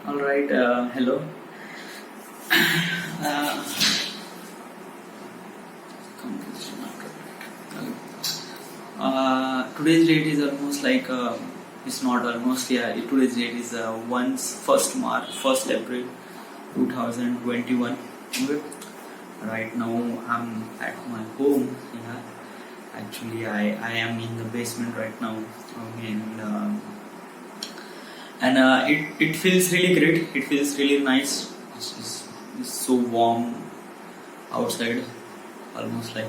All right. Hello. Uh, Today's date is almost like it's not almost, yeah. Today's date is 1st March, 1st April, 2021. Okay. Right now I'm at my home. Yeah. Actually, I am in the basement right now. Okay, and it feels really great. It feels really nice. It's so warm outside, almost like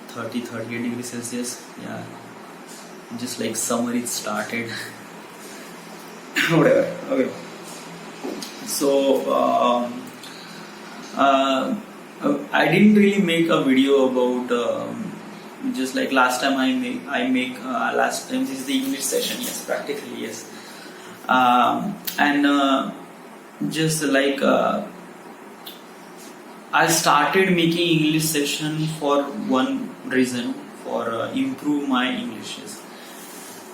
38 degrees Celsius. Yeah, just like summer it started. Whatever. Okay. So I didn't really make a video about just like last time last time this is the English session. Yes, practically yes. And just like I started making English session for one reason, for improve my English, yes.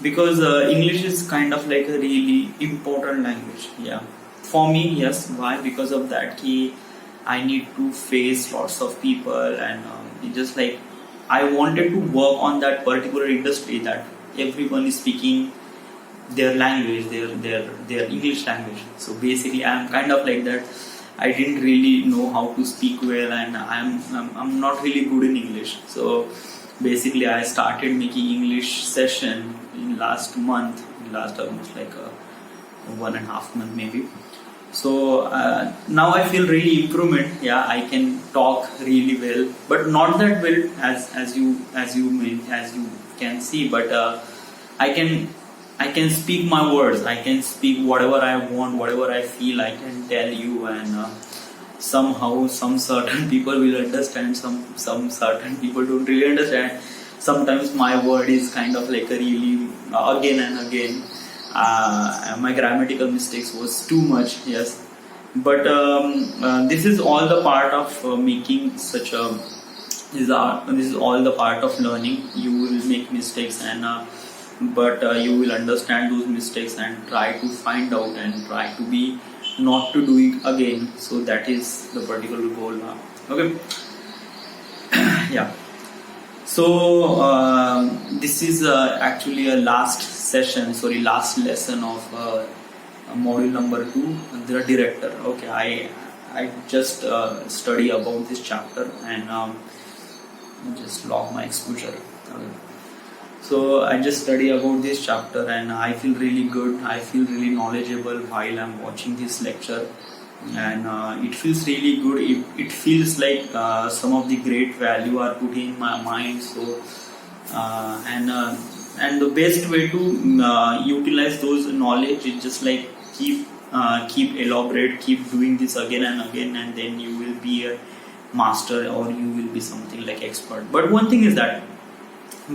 Because English is kind of like a really important language, yeah, for me. Yes, why? Because of that I need to face lots of people, and it just like I wanted to work on that particular industry that everyone is speaking their language, their English language. So basically I'm kind of like that. I didn't really know how to speak well, and I'm not really good in English. So basically I started making English session in last almost like 1.5 months maybe. So now I feel really improvement. Yeah, I can talk really well, but not that well as you can see. But I can speak my words. I can speak whatever I want, whatever I feel. I can tell you, and somehow some certain people will understand. Some certain people don't really understand. Sometimes my word is kind of like a really again and again. My grammatical mistakes was too much. Yes, but this is all the part of making such a. This is all the part of learning. You will make mistakes, and but you will understand those mistakes and try to find out and try to be not to do it again. So that is the particular goal. Okay. Yeah. So this is actually a last lesson of module number 2, the director. Okay, I just study about this chapter, and just log my exposure. Okay. So I just study about this chapter, and I feel really good. I feel really knowledgeable while I'm watching this lecture, and it feels really good. It feels like some of the great value are put in my mind. So and the best way to utilize those knowledge is just like keep elaborate, keep doing this again and again, and then you will be a master, or you will be something like expert. But one thing is that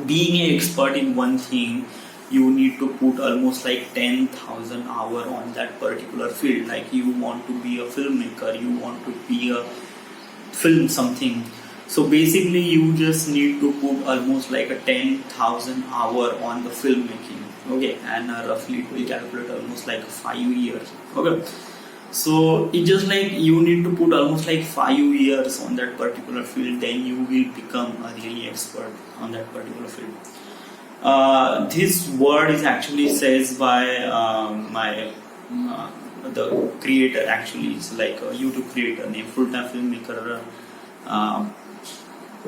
being an expert in one thing, you need to put almost like 10,000 hours on that particular field. Like you want to be a filmmaker, you want to be a film something. So basically you just need to put almost like a 10,000 hours on the filmmaking. Okay, and roughly it will calculate almost like 5 years. Okay. So it's just like you need to put almost like 5 years on that particular field, then you will become a really expert on that particular field. This word is actually says by the creator. Actually, it's like a YouTube creator named full-time filmmaker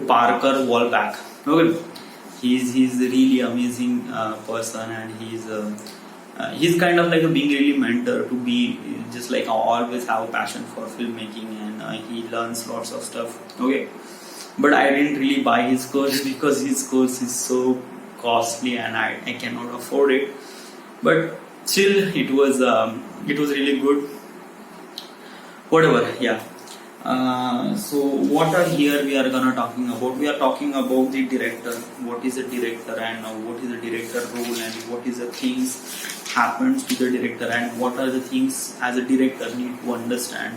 Parker Walbach. Okay, he's a really amazing person, and he's kind of like being really mentor to be just like always have a passion for filmmaking, and he learns lots of stuff. Okay, but I didn't really buy his course because his course is so costly and I cannot afford it. But still, it was really good. Whatever, yeah. So what are here we are gonna talking about? We are talking about the director. What is a director, and what is a director role, and what is the things happens to the director, and what are the things as a director need to understand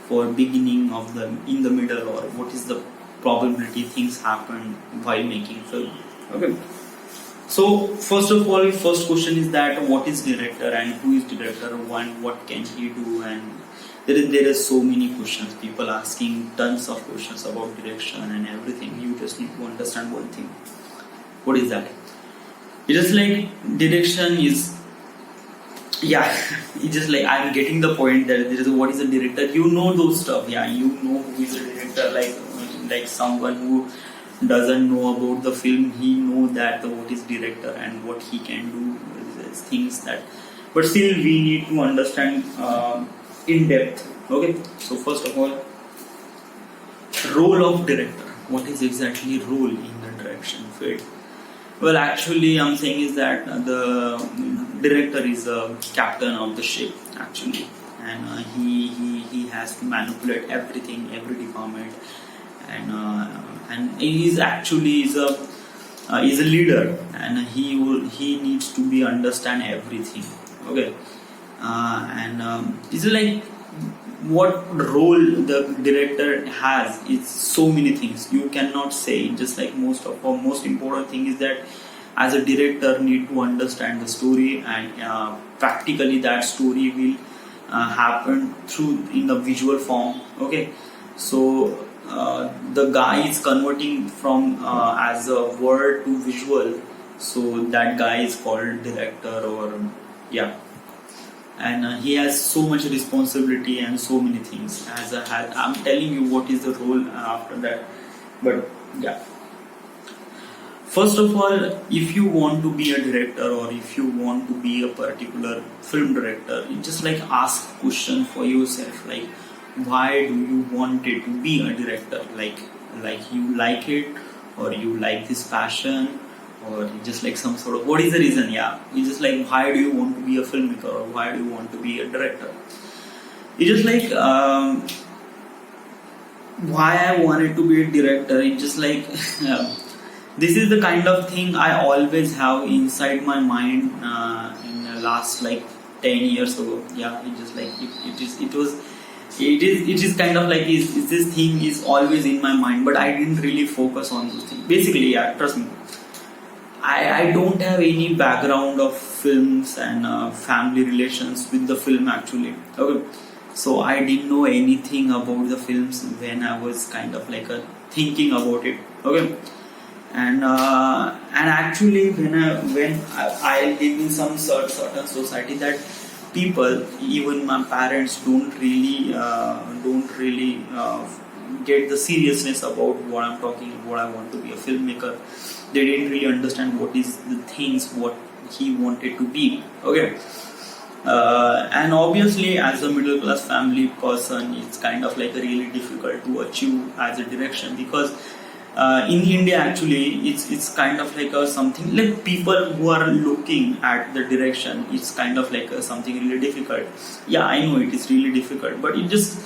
for beginning of the in the middle, or what is the probability things happen while making film. Okay. So first of all, first question is that what is director and who is director, one, what can he do, and there is so many questions, people asking tons of questions about direction and everything. You just need to understand one thing. What is that? It is like direction is, yeah, it's just like I'm getting the point that there is what is a director. You know those stuff, yeah. You know who is a director, like someone who doesn't know about the film, he know that what is director and what he can do is things that. But still, we need to understand in depth. Okay, so first of all, role of director. What is exactly role in the direction field? Well, actually, I'm saying is that the director is a captain of the ship, actually, and he has to manipulate everything, every department, and he is actually is a leader, and he needs to be understand everything. Okay, it's like what role the director has is so many things you cannot say. Just like most important thing is that as a director need to understand the story, and practically that story will happen through in the visual form. Okay, so the guy is converting from as a word to visual, so that guy is called director, or yeah. And he has so much responsibility and so many things. I'm telling you what is the role after that. But yeah, first of all, if you want to be a director, or if you want to be a particular film director, you just like ask question for yourself, like why do you want it to be a director? Like you like it, or you like this passion, or just like some sort of, what is the reason? Yeah, it's just like why do you want to be a filmmaker, or why do you want to be a director? It's just like why I wanted to be a director. It's just like this is the kind of thing I always have inside my mind in the last like 10 years ago. Yeah, it's just like it is kind of like is this thing is always in my mind, but I didn't really focus on those things. Basically, yeah, trust me, I don't have any background of films and family relations with the film actually. Okay, so I didn't know anything about the films when I was kind of like thinking about it. Okay, and actually when I live in some certain society that people, even my parents, don't really get the seriousness about what I'm talking, what I want to be a filmmaker. They didn't really understand what is the things what he wanted to be. Okay, and obviously as a middle class family person, it's kind of like really difficult to achieve as a direction, because in India actually it's kind of like something like people who are looking at the direction, it's kind of like something really difficult. Yeah, I know it is really difficult, but it's just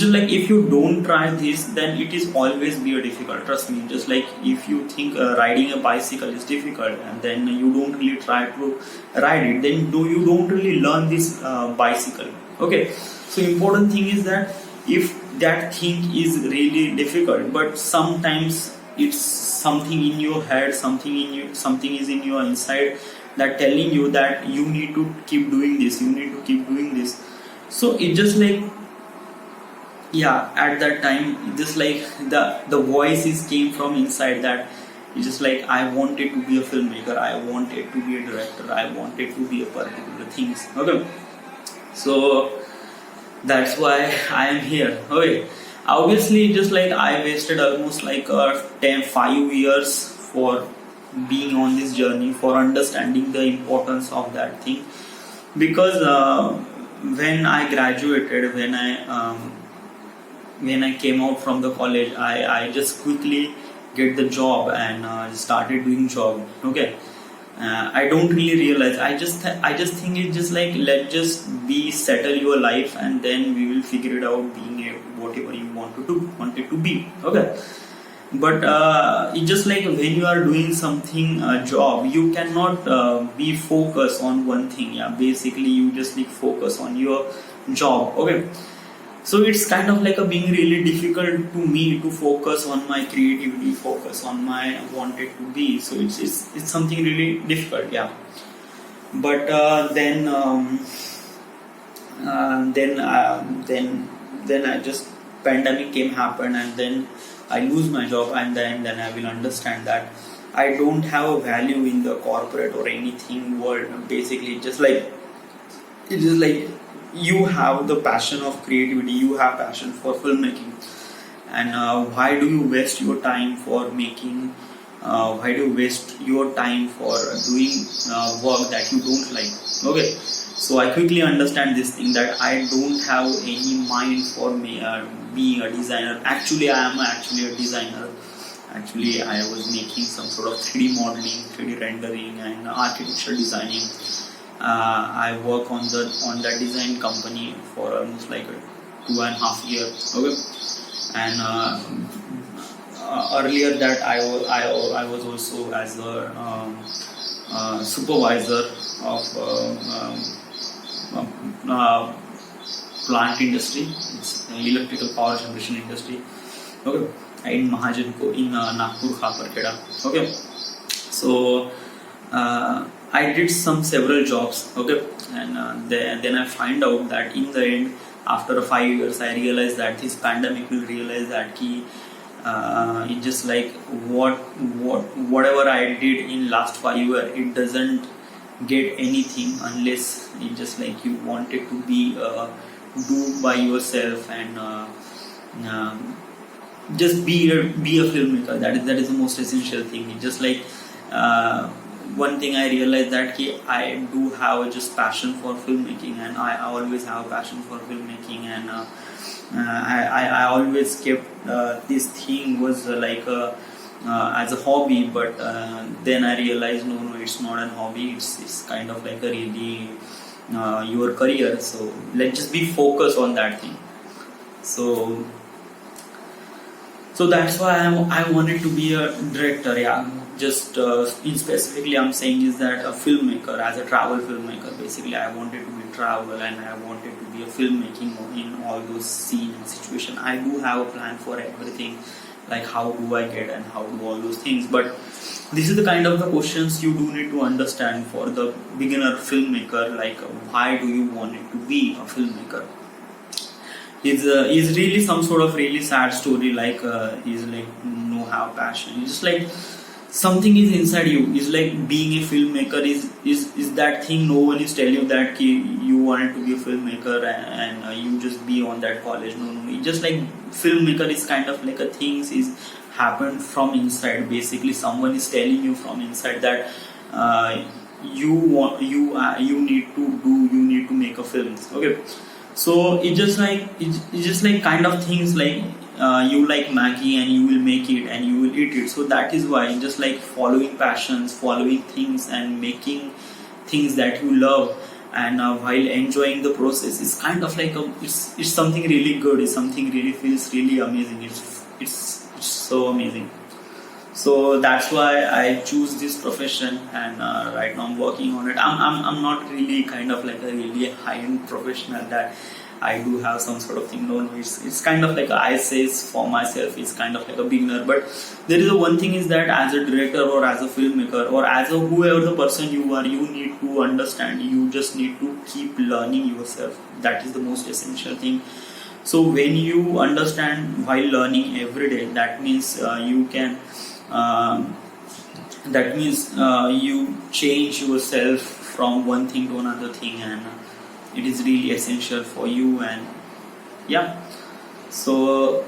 like if you don't try this, then it is always be a difficult. Trust me. Just like if you think riding a bicycle is difficult, and then you don't really try to ride it, then you don't really learn this bicycle. Okay, so important thing is that if that thing is really difficult, but sometimes it's something in your head, something is in your inside that telling you that you need to keep doing this, you need to keep doing this. So it just like, yeah, at that time just like the voices came from inside that it's just like I wanted to be a filmmaker, I wanted to be a director, I wanted to be a particular things. Okay, so that's why I am here. Okay, obviously just like I wasted almost like 5 years for being on this journey, for understanding the importance of that thing, because when I graduated, when I came out from the college, I just quickly get the job and started doing job. Okay, I don't really realize. I just think it's just like, let's just be settle your life, and then we will figure it out. Being whatever you want it to be. Okay, but it's just like when you are doing something job, you cannot be focused on one thing. Yeah, basically you just need focus on your job. Okay. So it's kind of like a being really difficult to me to focus on my creativity, focus on my wanted to be. So it's something really difficult, yeah. But then I just pandemic came happen, and then I lose my job, and then I will understand that I don't have a value in the corporate or anything world. Basically, it's just like you have the passion of creativity, you have passion for filmmaking, and why do you waste your time for making? Why do you waste your time for doing work that you don't like? Okay, so I quickly understand this thing that I don't have any mind for me being a designer. Actually, I am actually a designer. Actually, I was making some sort of 3D modeling, 3D rendering, and architecture designing. I work on that design company for almost like 2.5 years. Okay, and earlier that I was also as a supervisor of plant industry. It's electrical power generation industry. Okay, in Mahajanko in Nagpur Khaparkheda. Okay, so I did several jobs. Okay, and then I find out that in the end, after 5 years, I realized that this pandemic will realize that it just like whatever I did in last 5 years, it doesn't get anything unless it just like you wanted to be do by yourself, and just be a filmmaker. That is the most essential thing. It's just like one thing I realized that I do have just passion for filmmaking, and I always have passion for filmmaking, and I always kept this thing was as a hobby, but then I realized no, it's not a hobby. It's kind of like a really your career. So let's just be focused on that thing. So that's why I wanted to be a director. Yeah, just in specifically I'm saying is that a filmmaker, as a travel filmmaker. Basically, I wanted to be travel, and I wanted to be a filmmaking in all those scenes and situations. I do have a plan for everything, like how do I get and how do all those things. But this is the kind of the questions you do need to understand for the beginner filmmaker. Like why do you want it to be a filmmaker? Is really some sort of really sad story. Like is like no have passion. It's just like something is inside you. Is like being a filmmaker is that thing no one is telling you that you wanted to be a filmmaker, and you just be on that college. No. It's just like filmmaker is kind of like a things is happened from inside. Basically, someone is telling you from inside that you need to make a film. Okay. So it's just like kind of things like you like Maggie and you will make it and you will eat it. So that is why just like following passions, following things and making things that you love, and while enjoying the process is kind of like it's something really good. It's something really feels really amazing. It's so amazing. So that's why I choose this profession, and right now I'm working on it. I'm not really kind of like a really high-end professional that I do have some sort of thing. No, it's kind of like I say for myself, it's kind of like a beginner. But there is a one thing is that as a director or as a filmmaker or as a whoever the person you are, you need to understand. You just need to keep learning yourself. That is the most essential thing. So when you understand while learning every day, that means you can. That means you change yourself from one thing to another thing, and it is really essential for you. And yeah, so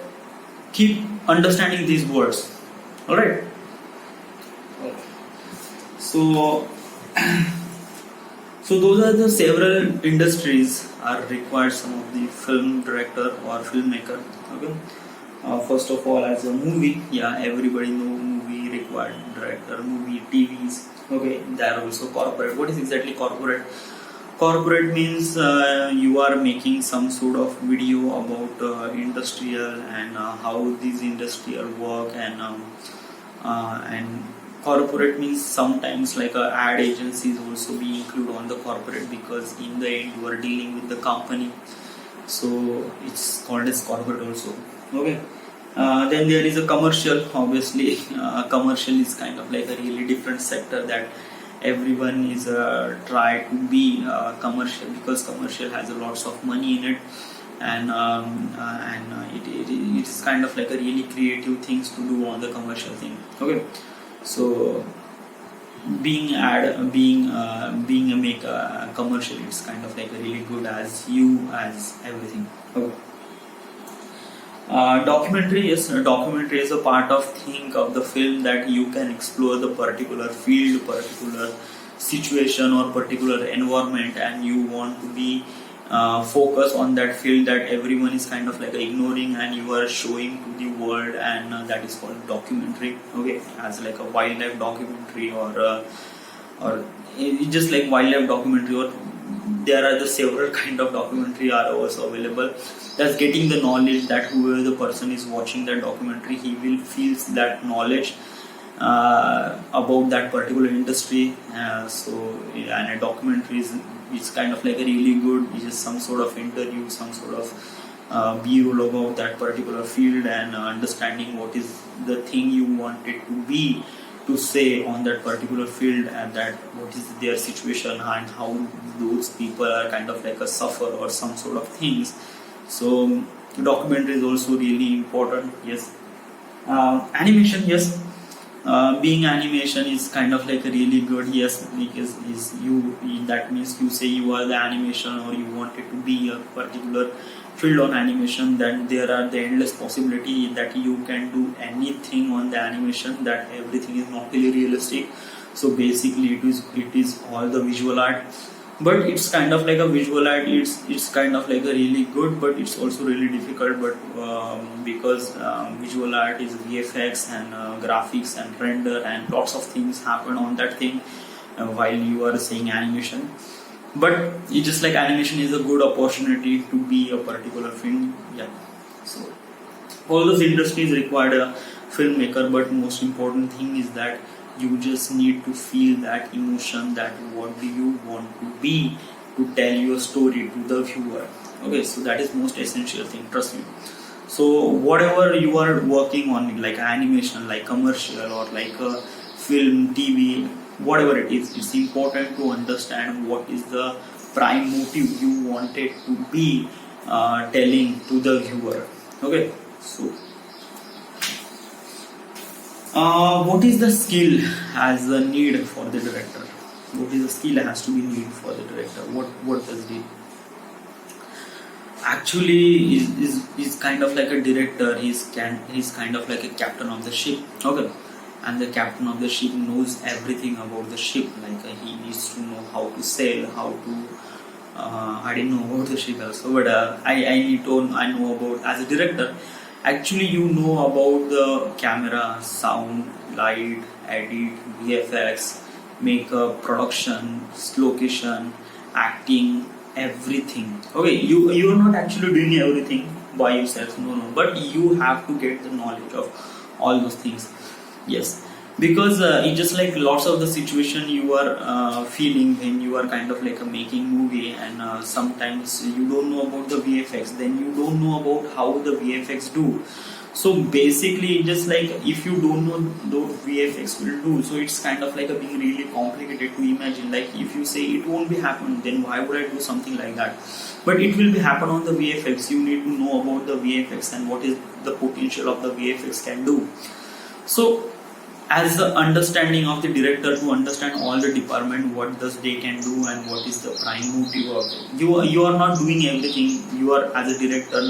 keep understanding these words. All right. So so those are the several industries are required some of the film director or filmmaker. Okay. First of all, as a movie, yeah, everybody know movie required director, movie, TVs. Okay, they are also corporate. What is exactly corporate? Corporate means you are making some sort of video about industrial and how these industrial work, and corporate means sometimes like ad agencies also be included on the corporate, because in the end you are dealing with the company, so it's called as corporate also. Okay. Then there is a commercial. Obviously, commercial is kind of like a really different sector that everyone is try to be commercial, because commercial has a lots of money in it, and it is kind of like a really creative things to do on the commercial thing. Okay, so being a make a commercial, it's kind of like a really good as you as everything. Okay. Documentary, yes, documentary is a part of think of the film that you can explore the particular field, particular situation or particular environment, and you want to be focus on that field that everyone is kind of like ignoring, and you are showing to the world, and that is called documentary. Okay, as like a wildlife documentary, or it's just like wildlife documentary, or there are the several kind of documentary are also available. That's getting the knowledge that whoever the person is watching that documentary, he will feels that knowledge about that particular industry. And a documentary is kind of like a really good, it's just some sort of interview, some sort of b-roll about that particular field, and understanding what is the thing you want it to be to say on that particular field, and that what is their situation and how those people are kind of like a suffer or some sort of things. So documentary is also really important. Yes. Animation, yes. Being animation is kind of like a really good, yes, because is you, that means you say you are the animation or you wanted to be a particular field on animation, then there are the endless possibility that you can do anything on the animation, that everything is not really realistic. So basically it is all the visual art, but it's kind of like a visual art, it's kind of like a really good, but it's also really difficult. But because visual art is VFX and graphics and render and lots of things happen on that thing while you are saying animation. But it's just like animation is a good opportunity to be a particular film. Yeah, so all those industries require a filmmaker, but most important thing is that you just need to feel that emotion, that what do you want to be to tell your story to the viewer. Okay, so that is most essential thing, trust me. So whatever you are working on, like animation, like commercial, or like a film, TV, whatever it is, it's important to understand what is the prime motive you wanted to be telling to the viewer. Okay, so what is the skill as a need for the director? What is the skill has to be need for the director? What does it? Actually, is kind of like a director. He's kind of like a captain of the ship. Okay, and the captain of the ship knows everything about the ship. Like he needs to know how to sail, how to. I didn't know about the ship also, but I know about as a director. Actually, you know about the camera, sound, light, edit, VFX, makeup, production, location, acting, everything. Okay, you are not actually doing everything by yourself. No, but you have to get the knowledge of all those things. Yes, because it's just like lots of the situation you are feeling when you are kind of like making movie, and sometimes you don't know about the VFX, then you don't know about how the VFX do. So basically just like if you don't know the VFX will do, so it's kind of like a being really complicated to imagine. Like if you say it won't be happen, then why would I do something like that? But it will be happen on the VFX. You need to know about the VFX and what is the potential of the VFX can do. So as the understanding of the director to understand all the department, what does they can do and what is the prime motive of it. You are not doing everything. You are as a director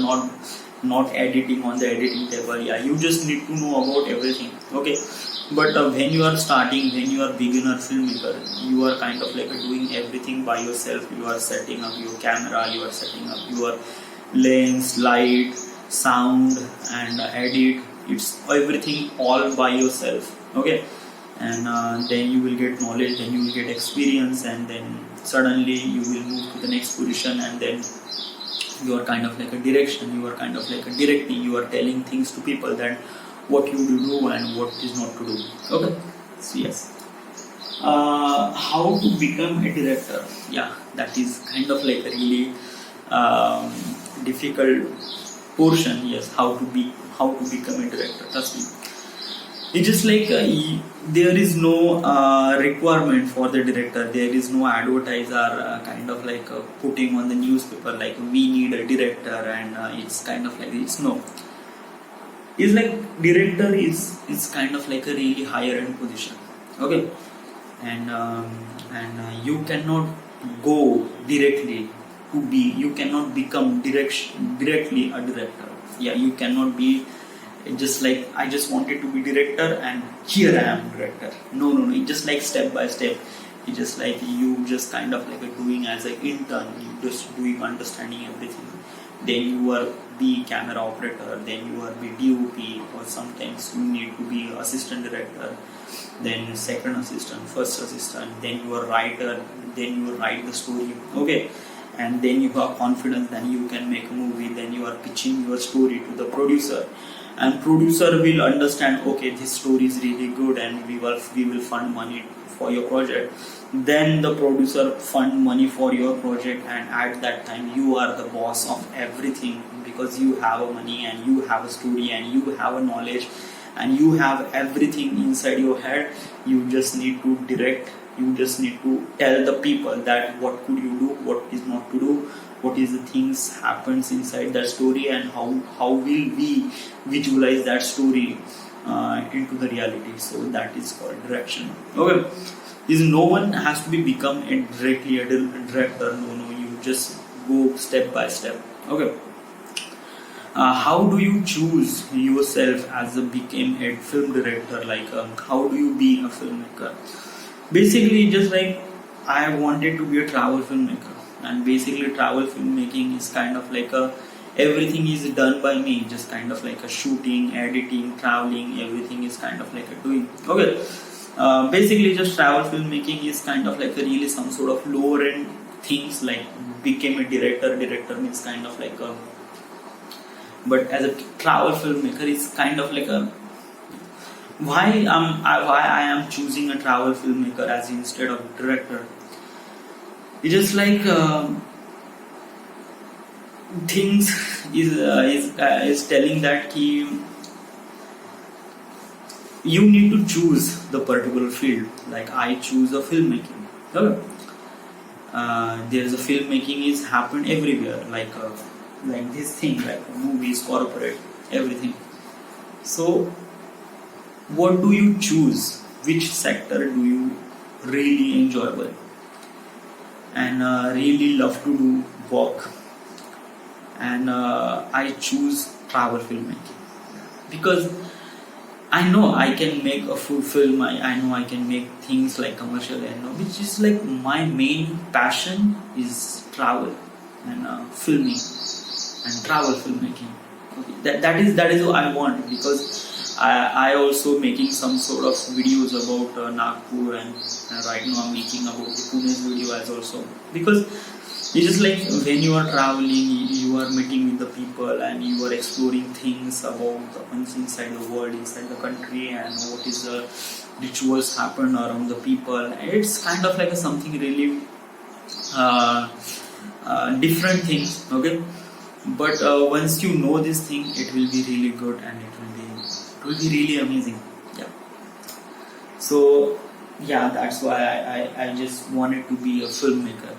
not editing on the editing table. Yeah, you just need to know about everything. Okay, but when you are starting, when you are beginner filmmaker, you are kind of like doing everything by yourself. You are setting up your camera, you are setting up your lens, light, sound, and edit. It's everything all by yourself. Okay, and then you will get knowledge, then you will get experience, and then suddenly you will move to the next position, and then you are kind of like a direction, you are kind of like a directing, you are telling things to people that what you will do and what is not to do. Okay, so yes, how to become a director? Yeah, that is kind of like a really difficult portion. Yes, how to become a director. Trust me. It's just like there is no requirement for the director. There is no advertiser kind of like putting on the newspaper like we need a director, and it's kind of like this. No, it's like director is kind of like a really higher end position. Okay, and you cannot go directly to be. You cannot become directly a director. Yeah, you cannot be just like I just wanted to be director and here I am director. No. It's just like step by step. It's just like you just kind of like doing as an intern. You just doing understanding everything. Then you are be camera operator. Then you are be DOP, or sometimes you need to be assistant director. Then second assistant, first assistant. Then you are writer. Then you write the story. Okay. And then you have confidence. Then you can make a movie. Then you are pitching your story to the producer. And producer will understand, okay, this story is really good and we will fund money for your project. Then the producer fund money for your project, and at that time you are the boss of everything, because you have a money and you have a story and you have a knowledge and you have everything inside your head. You just need to direct. You just need to tell the people that what could you do, what is not to do, what is the things happens inside that story, and how will we visualize that story into the reality. So that is called direction. Okay, is no one has to be become directly a director. No, you just go step by step. Okay. How do you choose yourself as became a film director? Like how do you be a filmmaker? Basically, just like I wanted to be a travel filmmaker, and basically travel filmmaking is kind of like everything is done by me, just kind of like a shooting, editing, traveling, everything is kind of like a doing. Okay, basically just travel filmmaking is kind of like a really some sort of lower end things, like became a director. Director means kind of like a, but as a travel filmmaker it's kind of like a, why I am choosing a travel filmmaker as instead of director. It's just like things is telling that you need to choose the particular field. Like I choose a filmmaking. Okay. There's a filmmaking is happen everywhere, like this thing, like movies, corporate, everything. So what do you choose? Which sector do you really enjoyable and really love to do work? And I choose travel filmmaking because I know I can make a full film. I know I can make things like commercial, and which is like my main passion is travel and filming and travel filmmaking. Okay. That is what I want, because I also making some sort of videos about Nagpur, and right now I'm making about the Pune's video as also, because it's just like when you are traveling, you are meeting with the people and you are exploring things about the things inside the world, inside the country, and what is the rituals happen around the people. It's kind of like something really different things. Okay, but once you know this thing, it will be really good and it will be really amazing. Yeah. So yeah, that's why I just wanted to be a filmmaker.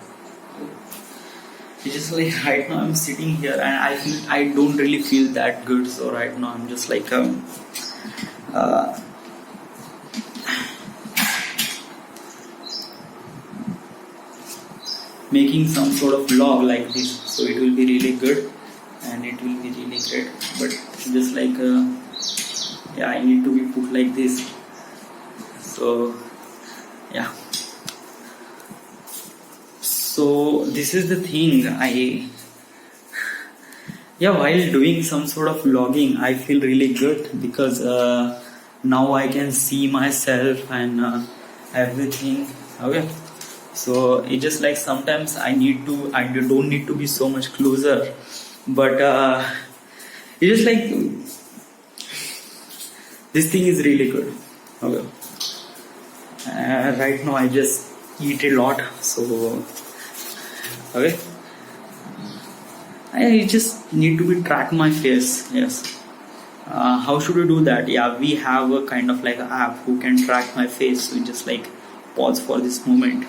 It's just like right now I'm sitting here and I don't really feel that good. So right now I'm just like making some sort of vlog like this. So it will be really good and it will be really great. But just like yeah, I need to be put like this. So yeah. So this is the thing. While doing some sort of vlogging, I feel really good because now I can see myself and everything. Okay. So it's just like sometimes I don't need to be so much closer, but it's just like this thing is really good. Okay. Right now I just eat a lot, so okay. I just need to be track my face. Yes. How should we do that? Yeah, we have a kind of like an app who can track my face. So just like pause for this moment.